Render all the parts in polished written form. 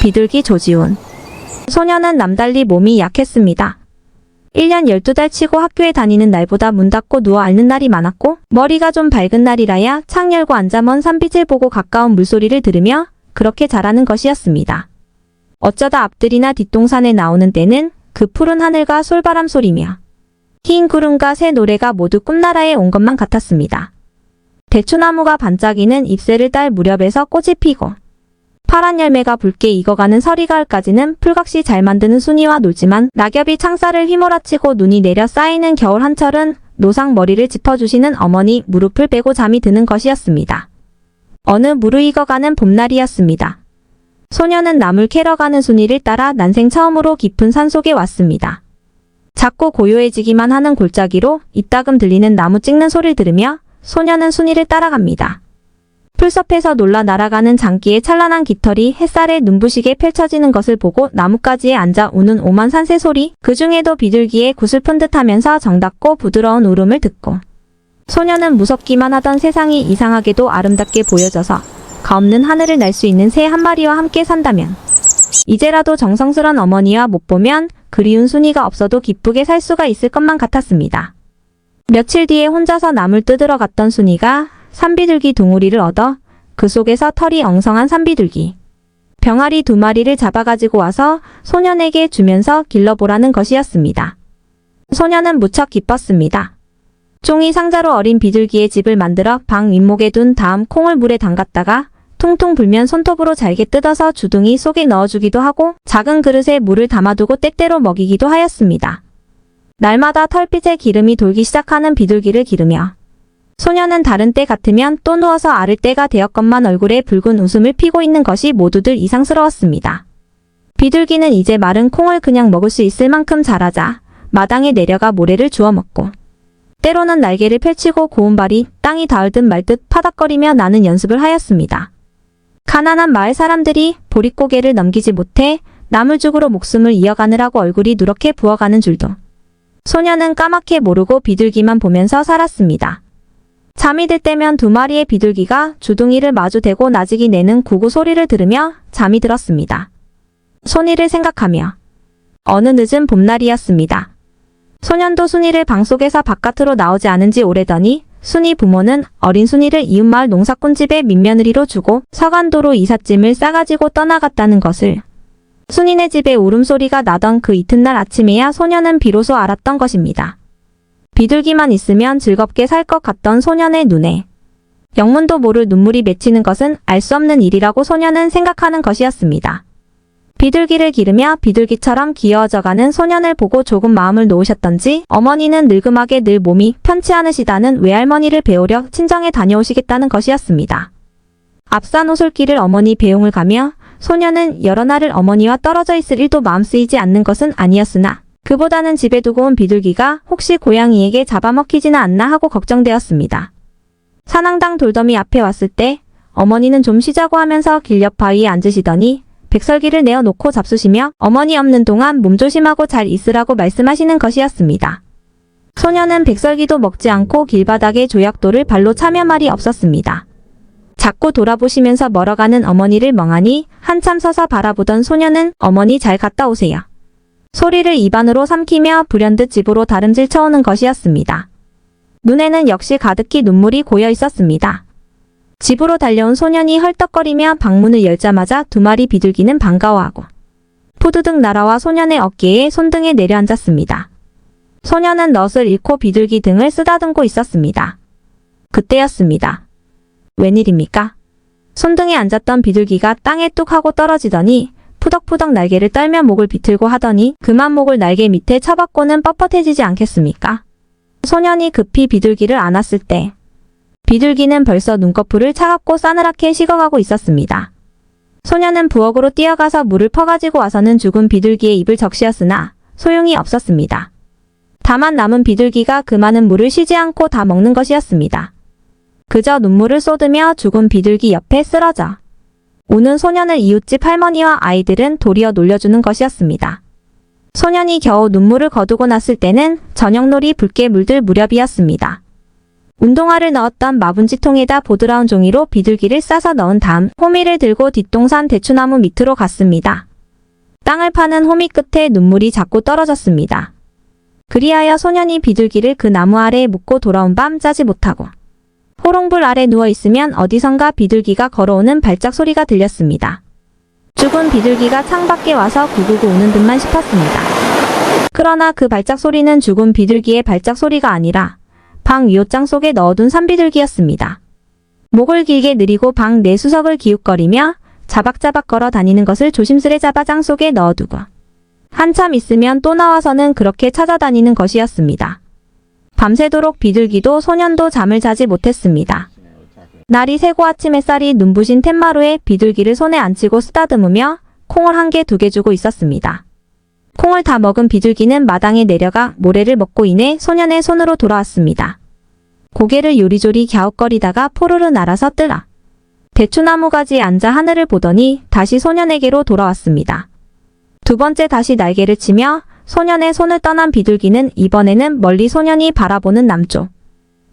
비둘기 조지훈. 소녀는 남달리 몸이 약했습니다. 1년 12달 치고 학교에 다니는 날보다 문 닫고 누워 앓는 날이 많았고 머리가 좀 밝은 날이라야 창 열고 앉아 먼 산빛을 보고 가까운 물소리를 들으며 그렇게 자라는 것이었습니다. 어쩌다 앞들이나 뒷동산에 나오는 때는 그 푸른 하늘과 솔바람 소리며 흰 구름과 새 노래가 모두 꿈나라에 온 것만 같았습니다. 대추나무가 반짝이는 잎새를 딸 무렵에서 꽃이 피고 파란 열매가 붉게 익어가는 서리가을까지는 풀각시 잘 만드는 순이와 놀지만 낙엽이 창살을 휘몰아치고 눈이 내려 쌓이는 겨울 한철은 노상 머리를 짚어주시는 어머니 무릎을 빼고 잠이 드는 것이었습니다. 어느 무르익어가는 봄날이었습니다. 소녀는 나물 캐러 가는 순이를 따라 난생 처음으로 깊은 산속에 왔습니다. 작고 고요해지기만 하는 골짜기로 이따금 들리는 나무 찍는 소리를 들으며 소녀는 순이를 따라갑니다. 풀숲에서 놀라 날아가는 장기의 찬란한 깃털이 햇살에 눈부시게 펼쳐지는 것을 보고 나뭇가지에 앉아 우는 오만 산새 소리, 그 중에도 비둘기의 구슬픈 듯하면서 정답고 부드러운 울음을 듣고 소녀는 무섭기만 하던 세상이 이상하게도 아름답게 보여져서 가없는 하늘을 날 수 있는 새 한 마리와 함께 산다면 이제라도 정성스런 어머니와 못 보면 그리운 순이가 없어도 기쁘게 살 수가 있을 것만 같았습니다. 며칠 뒤에 혼자서 나물 뜯으러 갔던 순이가 산비둘기 둥우리를 얻어 그 속에서 털이 엉성한 산비둘기 병아리 2마리를 잡아가지고 와서 소년에게 주면서 길러보라는 것이었습니다. 소년은 무척 기뻤습니다. 종이 상자로 어린 비둘기의 집을 만들어 방 윗목에 둔 다음 콩을 물에 담갔다가 퉁퉁 불면 손톱으로 잘게 뜯어서 주둥이 속에 넣어주기도 하고 작은 그릇에 물을 담아두고 때때로 먹이기도 하였습니다. 날마다 털빛에 기름이 돌기 시작하는 비둘기를 기르며 소녀는 다른 때 같으면 또 누워서 앓을 때가 되었건만 얼굴에 붉은 웃음을 피고 있는 것이 모두들 이상스러웠습니다. 비둘기는 이제 마른 콩을 그냥 먹을 수 있을 만큼 자라자 마당에 내려가 모래를 주워 먹고 때로는 날개를 펼치고 고운 발이 땅이 닿을 듯 말 듯 파닥거리며 나는 연습을 하였습니다. 가난한 마을 사람들이 보릿고개를 넘기지 못해 나물죽으로 목숨을 이어가느라고 얼굴이 누렇게 부어가는 줄도 소녀는 까맣게 모르고 비둘기만 보면서 살았습니다. 잠이 들 때면 2마리의 비둘기가 주둥이를 마주 대고 나직이 내는 구구 소리를 들으며 잠이 들었습니다. 순이를 생각하며 어느 늦은 봄날이었습니다. 소년도 순이를 방 속에서 바깥으로 나오지 않은 지 오래더니 순이 부모는 어린 순이를 이웃마을 농사꾼집에 민며느리로 주고 서간도로 이삿짐을 싸가지고 떠나갔다는 것을 순이네 집에 울음소리가 나던 그 이튿날 아침에야 소년은 비로소 알았던 것입니다. 비둘기만 있으면 즐겁게 살 것 같던 소년의 눈에 영문도 모를 눈물이 맺히는 것은 알 수 없는 일이라고 소년은 생각하는 것이었습니다. 비둘기를 기르며 비둘기처럼 귀여워져가는 소년을 보고 조금 마음을 놓으셨던지 어머니는 늙음하게 늘 몸이 편치 않으시다는 외할머니를 배우려 친정에 다녀오시겠다는 것이었습니다. 앞산 오솔길을 어머니 배웅을 가며 소년은 여러 날을 어머니와 떨어져 있을 일도 마음 쓰이지 않는 것은 아니었으나 그보다는 집에 두고 온 비둘기가 혹시 고양이에게 잡아먹히지는 않나 하고 걱정되었습니다. 산항당 돌더미 앞에 왔을 때 어머니는 좀 쉬자고 하면서 길 옆 바위에 앉으시더니 백설기를 내어놓고 잡수시며 어머니 없는 동안 몸조심하고 잘 있으라고 말씀하시는 것이었습니다. 소녀는 백설기도 먹지 않고 길바닥에 조약돌을 발로 차며 말이 없었습니다. 자꾸 돌아보시면서 멀어가는 어머니를 멍하니 한참 서서 바라보던 소녀는 어머니 잘 갔다 오세요. 소리를 입안으로 삼키며 불현듯 집으로 다름질 쳐오는 것이었습니다. 눈에는 역시 가득히 눈물이 고여 있었습니다. 집으로 달려온 소년이 헐떡거리며 방문을 열자마자 2마리 비둘기는 반가워하고 푸드득 날아와 소년의 어깨에 손등에 내려앉았습니다. 소년은 넛을 잃고 비둘기 등을 쓰다듬고 있었습니다. 그때였습니다. 웬일입니까? 손등에 앉았던 비둘기가 땅에 뚝 하고 떨어지더니 푸덕푸덕 날개를 떨며 목을 비틀고 하더니 그만 목을 날개 밑에 쳐박고는 뻣뻣해지지 않겠습니까? 소년이 급히 비둘기를 안았을 때 비둘기는 벌써 눈꺼풀을 차갑고 싸늘하게 식어가고 있었습니다. 소년은 부엌으로 뛰어가서 물을 퍼가지고 와서는 죽은 비둘기의 입을 적시었으나 소용이 없었습니다. 다만 남은 비둘기가 그 많은 물을 쉬지 않고 다 먹는 것이었습니다. 그저 눈물을 쏟으며 죽은 비둘기 옆에 쓰러져 우는 소년을 이웃집 할머니와 아이들은 도리어 놀려주는 것이었습니다. 소년이 겨우 눈물을 거두고 났을 때는 저녁놀이 붉게 물들 무렵이었습니다. 운동화를 넣었던 마분지통에다 보드라운 종이로 비둘기를 싸서 넣은 다음 호미를 들고 뒷동산 대추나무 밑으로 갔습니다. 땅을 파는 호미 끝에 눈물이 자꾸 떨어졌습니다. 그리하여 소년이 비둘기를 그 나무 아래에 묻고 돌아온 밤 자지 못하고 호롱불 아래 누워있으면 어디선가 비둘기가 걸어오는 발작 소리가 들렸습니다. 죽은 비둘기가 창밖에 와서 구구구 우는 듯만 싶었습니다. 그러나 그 발작 소리는 죽은 비둘기의 발작 소리가 아니라 방 위옷장 속에 넣어둔 산비둘기였습니다. 목을 길게 느리고 방 내 수석을 기웃거리며 자박자박 걸어 다니는 것을 조심스레 잡아 장 속에 넣어두고 한참 있으면 또 나와서는 그렇게 찾아다니는 것이었습니다. 밤새도록 비둘기도 소년도 잠을 자지 못했습니다. 날이 새고 아침 햇살이 눈부신 툇마루에 비둘기를 손에 안치고 쓰다듬으며 콩을 한 개, 두 개 주고 있었습니다. 콩을 다 먹은 비둘기는 마당에 내려가 모래를 먹고 이내 소년의 손으로 돌아왔습니다. 고개를 요리조리 갸웃거리다가 포르르 날아서 뜨라. 대추나무 가지에 앉아 하늘을 보더니 다시 소년에게로 돌아왔습니다. 두 번째 다시 날개를 치며 소년의 손을 떠난 비둘기는 이번에는 멀리 소년이 바라보는 남쪽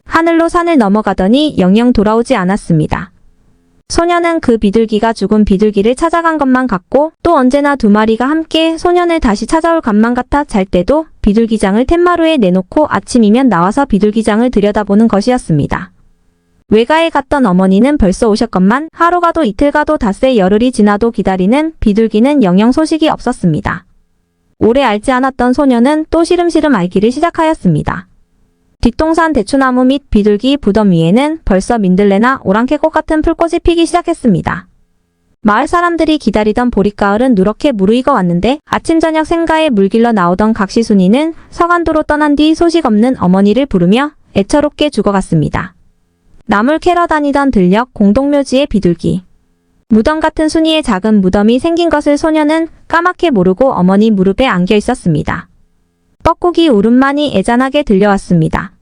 하늘로 산을 넘어가더니 영영 돌아오지 않았습니다. 소년은 그 비둘기가 죽은 비둘기를 찾아간 것만 같고 또 언제나 두 마리가 함께 소년을 다시 찾아올 것만 같아 잘 때도 비둘기장을 툇마루에 내놓고 아침이면 나와서 비둘기장을 들여다보는 것이었습니다. 외가에 갔던 어머니는 벌써 오셨건만 하루 가도 이틀 가도 닷새 열흘이 지나도 기다리는 비둘기는 영영 소식이 없었습니다. 오래 알지 않았던 소년은 또 시름시름 앓기를 시작하였습니다. 뒷동산 대추나무 및 비둘기 부덤 위에는 벌써 민들레나 오랑캐꽃 같은 풀꽃이 피기 시작했습니다. 마을 사람들이 기다리던 보릿가을은 누렇게 무르익어 왔는데 아침 저녁 생가에 물길러 나오던 각시순이는 서간도로 떠난 뒤 소식 없는 어머니를 부르며 애처롭게 죽어갔습니다. 나물 캐러 다니던 들녘 공동묘지의 비둘기. 무덤 같은 순이의 작은 무덤이 생긴 것을 소년은 까맣게 모르고 어머니 무릎에 안겨 있었습니다. 뻐꾸기 울음만이 애잔하게 들려왔습니다.